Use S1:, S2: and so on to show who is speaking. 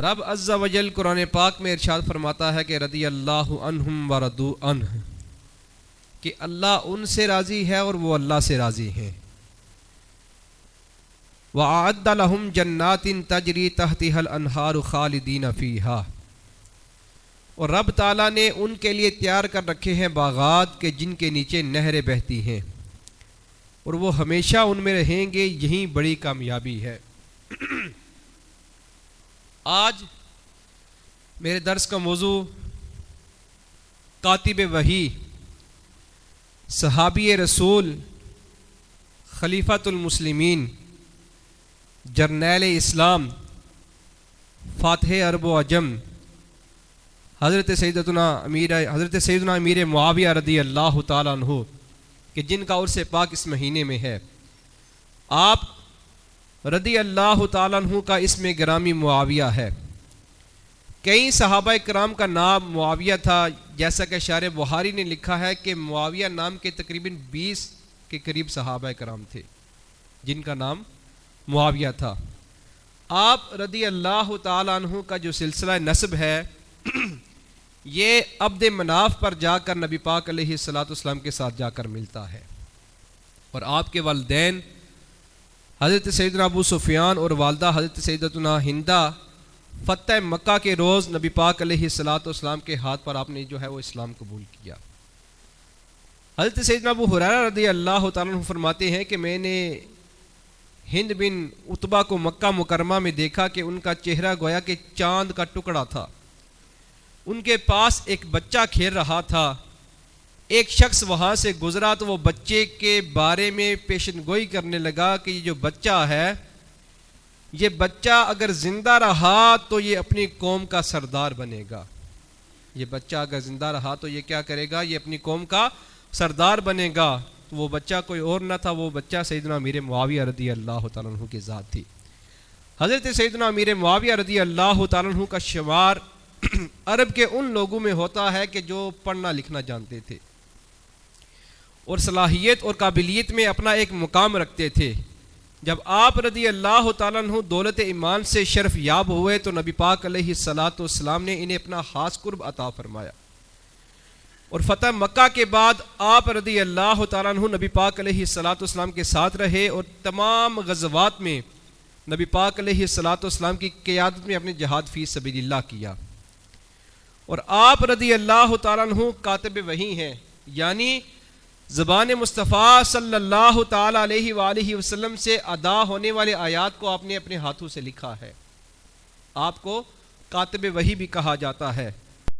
S1: رب عز و جل قرآن پاک میں ارشاد فرماتا ہے کہ رضی اللہ عنہم ورضوا عنہ، کہ اللہ ان سے راضی ہے اور وہ اللہ سے راضی ہیں۔ وَأَعَدَّ لَهُمْ جَنَّاتٍ تَجْرِي تَحْتِهَا الْأَنْهَارُ خَالِدِينَ فِيهَا، اور رب تعالیٰ نے ان کے لیے تیار کر رکھے ہیں باغات کہ جن کے نیچے نہریں بہتی ہیں، اور وہ ہمیشہ ان میں رہیں گے، یہی بڑی کامیابی ہے۔ آج میرے درس کا موضوع کاتب وحی، صحابی رسول، خلیفۃ المسلمین، جرنیل اسلام، فاتح عرب و عجم، حضرت سیدنا امیر معاویہ رضی اللہ تعالیٰ عنہ، کہ جن کا عرس پاک اس مہینے میں ہے۔ آپ رضی اللہ تعالیٰ عنہ کا اسم گرامی معاویہ ہے۔ کئی صحابہ کرام کا نام معاویہ تھا، جیسا کہ شارح بخاری نے لکھا ہے کہ معاویہ نام کے تقریباً 20 کے قریب صحابہ کرام تھے جن کا نام معاویہ تھا۔ آپ رضی اللہ تعالیٰ عنہ کا جو سلسلہ نسب ہے یہ عبد مناف پر جا کر نبی پاک علیہ الصلوۃ والسلام کے ساتھ جا کر ملتا ہے، اور آپ کے والدین حضرت سیدنا ابو سفیان اور والدہ حضرت سیدتنا ہندہ فتح مکہ کے روز نبی پاک علیہ الصلوۃ والسلام کے ہاتھ پر آپ نے جو ہے وہ اسلام قبول کیا۔ حضرت سیدنا ابو ہریرہ رضی اللہ تعالیٰ عنہ فرماتے ہیں کہ میں نے ہند بن عتبہ کو مکہ مکرمہ میں دیکھا کہ ان کا چہرہ گویا کہ چاند کا ٹکڑا تھا۔ ان کے پاس ایک بچہ کھیل رہا تھا، ایک شخص وہاں سے گزرا تو وہ بچے کے بارے میں پیشن گوئی کرنے لگا کہ یہ جو بچہ ہے، یہ بچہ اگر زندہ رہا تو یہ اپنی قوم کا سردار بنے گا، یہ بچہ اگر زندہ رہا تو یہ کیا کرے گا، یہ اپنی قوم کا سردار بنے گا۔ تو وہ بچہ کوئی اور نہ تھا، وہ بچہ سیدنا امیر معاویہ رضی اللہ تعالیٰ عنہ کی ذات تھی۔ حضرت سیدنا امیر معاویہ رضی اللہ تعالیٰ عنہ کا شمار عرب کے ان لوگوں میں ہوتا ہے کہ جو پڑھنا لکھنا جانتے تھے اور صلاحیت اور قابلیت میں اپنا ایک مقام رکھتے تھے۔ جب آپ رضی اللہ تعالیٰ عنہ دولت ایمان سے شرف یاب ہوئے تو نبی پاک علیہ الصلوۃ والسلام نے انہیں اپنا خاص قرب عطا فرمایا، اور فتح مکہ کے بعد آپ رضی اللہ تعالیٰ عنہ نبی پاک علیہ الصلوۃ والسلام کے ساتھ رہے، اور تمام غزوات میں نبی پاک علیہ الصلوۃ والسلام کی قیادت میں اپنے جہاد فی سبیل اللہ کیا۔ اور آپ رضی اللہ تعالیٰ عنہ کاتب وحی ہیں، یعنی زبان مصطفیٰ صلی اللہ تعالیٰ علیہ وآلہ وسلم سے ادا ہونے والے آیات کو آپ نے اپنے ہاتھوں سے لکھا ہے۔ آپ کو کاتب وحی بھی کہا جاتا ہے۔